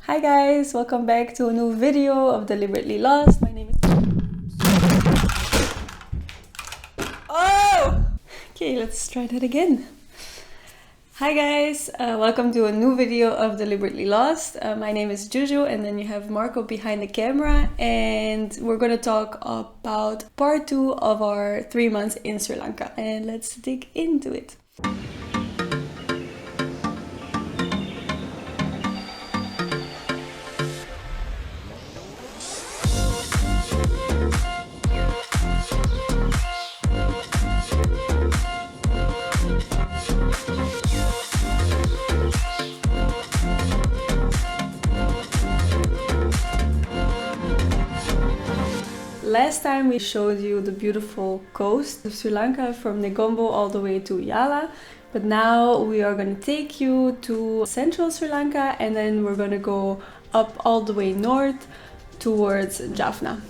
Hi guys, welcome back to a new video of Deliberately Lost. My name is... Oh! Okay, let's try that again. Hi guys, welcome to a new video of Deliberately Lost. My name is Juju and then you have Marco behind the camera, and we're gonna talk about part 2 of our 3 months in Sri Lanka, and let's dig into it. Last time we showed you the beautiful coast of Sri Lanka from Negombo all the way to Yala, but now we are going to take you to central Sri Lanka and then we're going to go up all the way north towards Jaffna.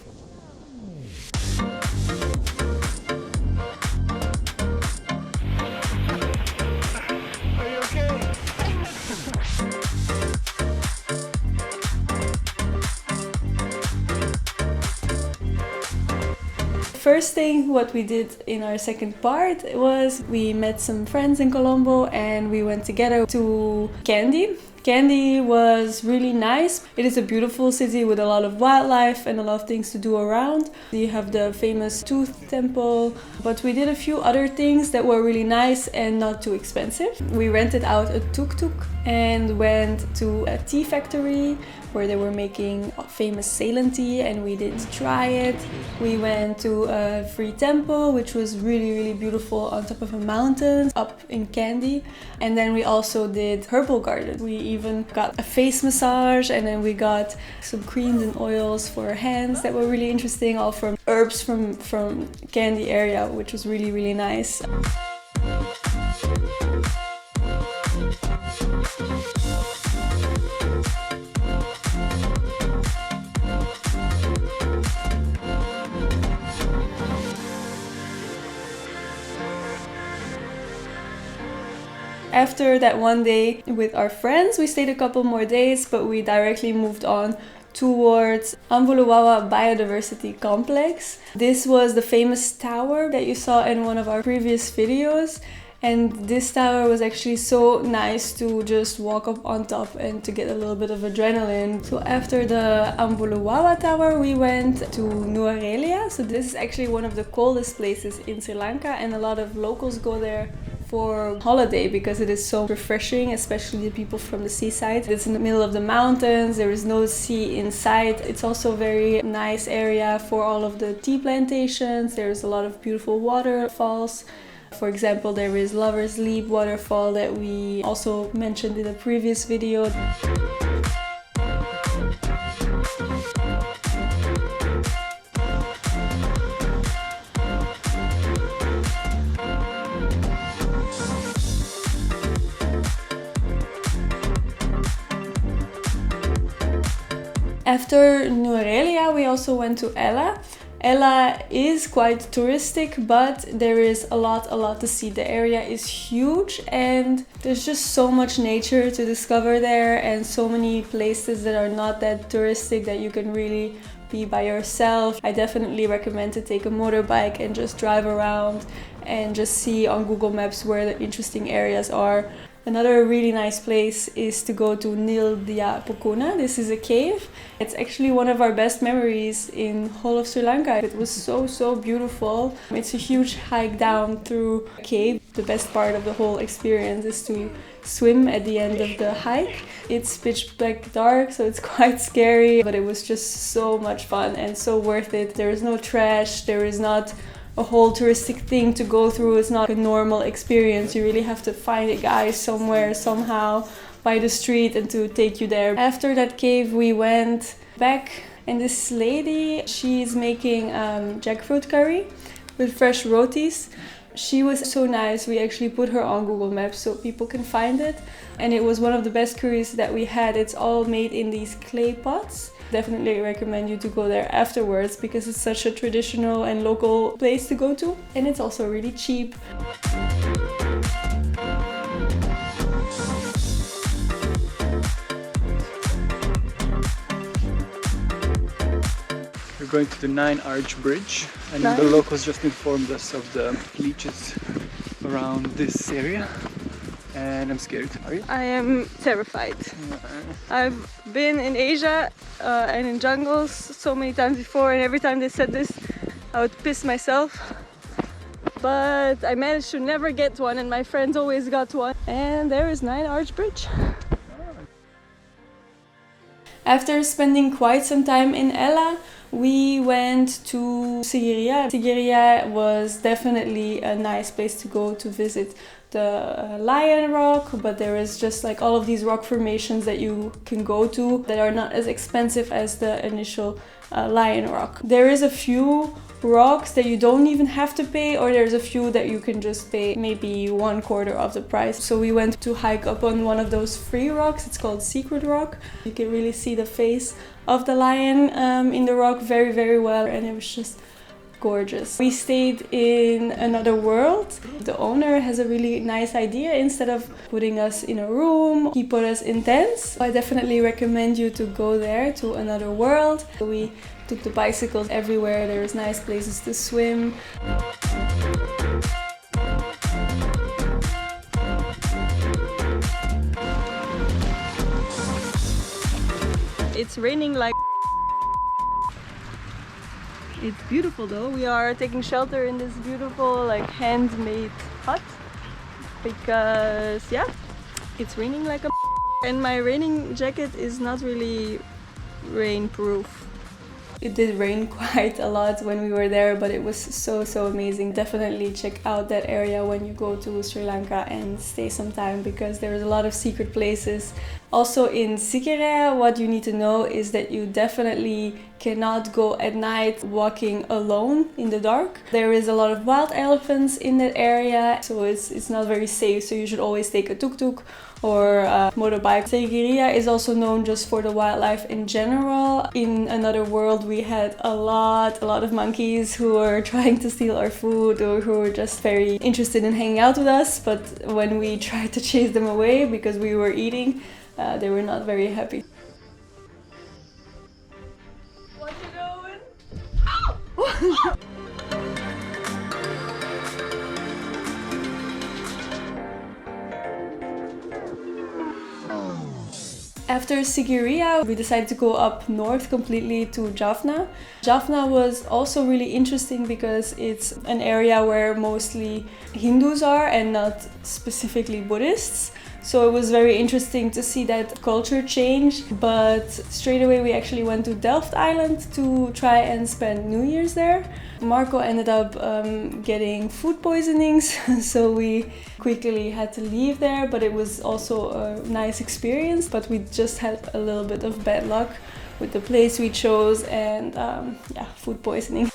First thing what we did in our second part was we met some friends in Colombo and we went together to Kandy. Kandy was really nice. It is a beautiful city with a lot of wildlife and a lot of things to do around. You have the famous Tooth Temple, but we did a few other things that were really nice and not too expensive. We rented out a tuk-tuk and went to a tea factory where they were making famous Ceylon tea and we did try it. We went to a free temple which was really beautiful on top of a mountain up in Kandy, and then we also did herbal garden. We even got a face massage and then we got some creams and oils for our hands that were really interesting, all from herbs from Kandy area, which was really nice. After that one day with our friends, we stayed a couple more days, but we directly moved on towards Ambuluwawa Biodiversity Complex. This was the famous tower that you saw in one of our previous videos, and this tower was actually so nice to just walk up on top and to get a little bit of adrenaline. So after the Ambuluwawa tower we went to Nuwara. So this is actually one of the coldest places in Sri Lanka, and a lot of locals go there for holiday because it is so refreshing, especially the people from the seaside. It's in the middle of the mountains, there is no sea in sight. It's also a very nice area for all of the tea plantations. There's a lot of beautiful waterfalls. For example, there is Lover's Leap waterfall that we also mentioned in a previous video. After Nuwara, we also went to Ella. Ella is quite touristic, but there is a lot to see. The area is huge and there's just so much nature to discover there, and so many places that are not that touristic that you can really be by yourself. I definitely recommend to take a motorbike and just drive around and just see on Google Maps where the interesting areas are. Another really nice place is to go to Nildia Pukuna. This is a cave. It's actually one of our best memories in whole of Sri Lanka. It was so beautiful. It's a huge hike down through a cave. The best part of the whole experience is to swim at the end of the hike. It's pitch black dark, so it's quite scary, but it was just so much fun and so worth it. There is no trash, there is not a whole touristic thing to go through. It's not a normal experience. You really have to find a guy somewhere, somehow, by the street and to take you there. After that cave, we went back, and this lady, she's making jackfruit curry with fresh rotis. She was so nice. We actually put her on Google Maps so people can find it. And it was one of the best curries that we had. It's all made in these clay pots. Definitely recommend you to go there afterwards because it's such a traditional and local place to go to. And it's also really cheap. We're going to the 9 Arch Bridge, and the locals just informed us of the leeches around this area, and I'm scared. Are you? I am terrified. I've been in Asia and in jungles so many times before, and every time they said this I would piss myself. But I managed to never get one, and my friends always got one. And there is 9 Arch Bridge. After spending quite some time in Ella, we went to Sigiriya. Sigiriya was definitely a nice place to go to visit the Lion Rock, but there is just like all of these rock formations that you can go to that are not as expensive as the initial Lion Rock. There is a few rocks that you don't even have to pay, or there's a few that you can just pay maybe 1/4 of the price. So we went to hike up on one of those free rocks. It's called Secret Rock. You can really see the face of the lion in the rock very, very well, and it was just gorgeous. We stayed in AnotherWorld. The owner has a really nice idea. Instead of putting us in a room, he put us in tents. I definitely recommend you to go there to AnotherWorld. We took the bicycles everywhere. There's nice places to swim. It's raining like. It's beautiful though. We are taking shelter in this beautiful like handmade hut because yeah, it's raining like a and my raining jacket is not really rainproof. It did rain quite a lot when we were there, but it was so amazing. Definitely check out that area when you go to Sri Lanka and stay some time, because there's a lot of secret places. Also in Sigiriya, what you need to know is that you definitely cannot go at night walking alone in the dark. There is a lot of wild elephants in that area, so it's not very safe, so you should always take a tuk-tuk or a motorbike. Sigiriya is also known just for the wildlife in general. In AnotherWorld we had a lot of monkeys who were trying to steal our food or who were just very interested in hanging out with us, but when we tried to chase them away because we were eating, they were not very happy. What you doing? Ow! After Sigiriya, we decided to go up north completely to Jaffna. Jaffna was also really interesting because it's an area where mostly Hindus are and not specifically Buddhists. So it was very interesting to see that culture change, but straight away we actually went to Delft Island to try and spend New Year's there. Marco ended up getting food poisonings, so we quickly had to leave there, but it was also a nice experience, but we just had a little bit of bad luck with the place we chose and yeah, food poisoning.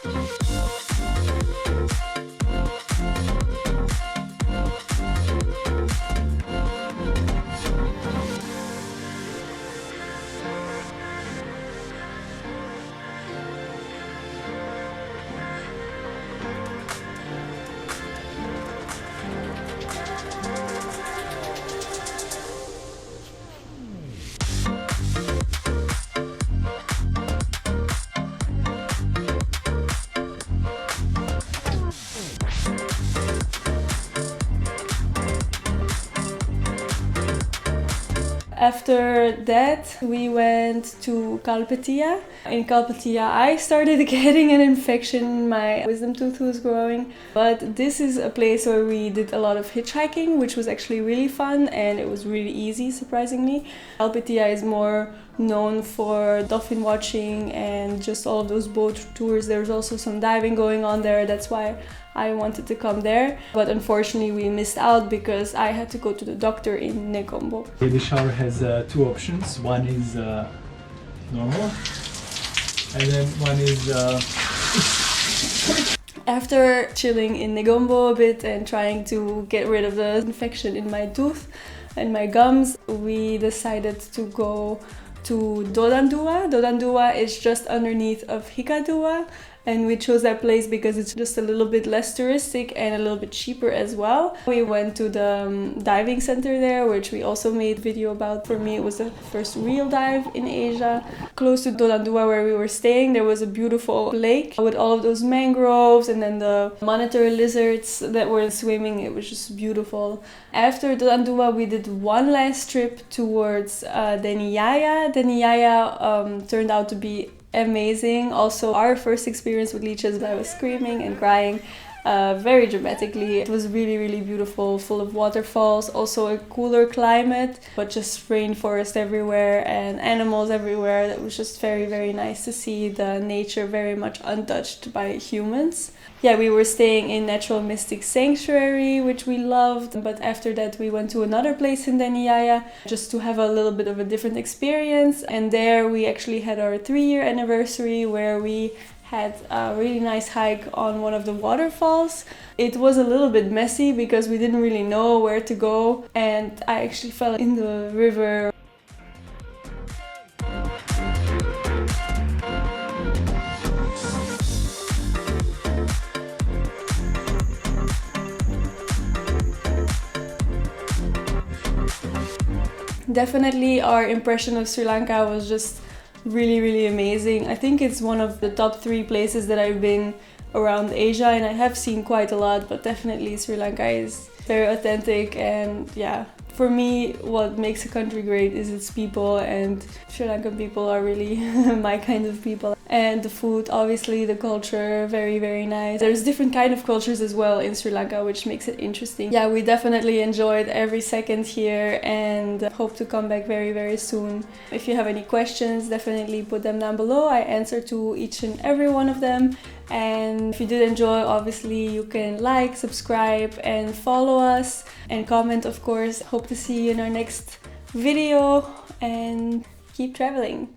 After that, we went to Kalpitiya. In Kalpitiya, I started getting an infection. My wisdom tooth was growing. But this is a place where we did a lot of hitchhiking, which was actually really fun and it was really easy, surprisingly. Kalpitiya is more known for dolphin watching and just all of those boat tours. There's also some diving going on there. That's why I wanted to come there, but unfortunately we missed out because I had to go to the doctor in Negombo. The shower has two options. One is normal, and then one is... After chilling in Negombo a bit and trying to get rid of the infection in my tooth and my gums, we decided to go to Dodandua. Dodandua is just underneath of Hikkaduwa, and we chose that place because it's just a little bit less touristic and a little bit cheaper as well. We went to the diving center there, which we also made a video about. For me, it was the first real dive in Asia. Close to Dodandua where we were staying, there was a beautiful lake with all of those mangroves and then the monitor lizards that were swimming. It was just beautiful. After Dodandua, we did one last trip towards Deniyaya. Deniyaya turned out to be amazing. Also, our first experience with leeches, I was screaming and crying very dramatically. It was really, really beautiful, full of waterfalls, also a cooler climate, but just rainforest everywhere and animals everywhere. That was just very, very nice to see the nature very much untouched by humans. Yeah, we were staying in Natural Mystic Sanctuary, which we loved, but after that we went to another place in Deniyaya just to have a little bit of a different experience, and there we actually had our 3-year anniversary where we had a really nice hike on one of the waterfalls. It was a little bit messy because we didn't really know where to go, and I actually fell in the river. Definitely our impression of Sri Lanka was just really, really amazing. I think it's one of the top 3 places that I've been around Asia, and I have seen quite a lot, but definitely Sri Lanka is very authentic. And yeah, for me, what makes a country great is its people, and Sri Lankan people are really my kind of people. And the food, obviously, the culture, very, very nice. There's different kind of cultures as well in Sri Lanka, which makes it interesting. Yeah, we definitely enjoyed every second here and hope to come back very, very soon. If you have any questions, definitely put them down below. I answer to each and every one of them. And if you did enjoy, obviously, you can like, subscribe, and follow us, and comment, of course. Hope to see you in our next video, and keep traveling.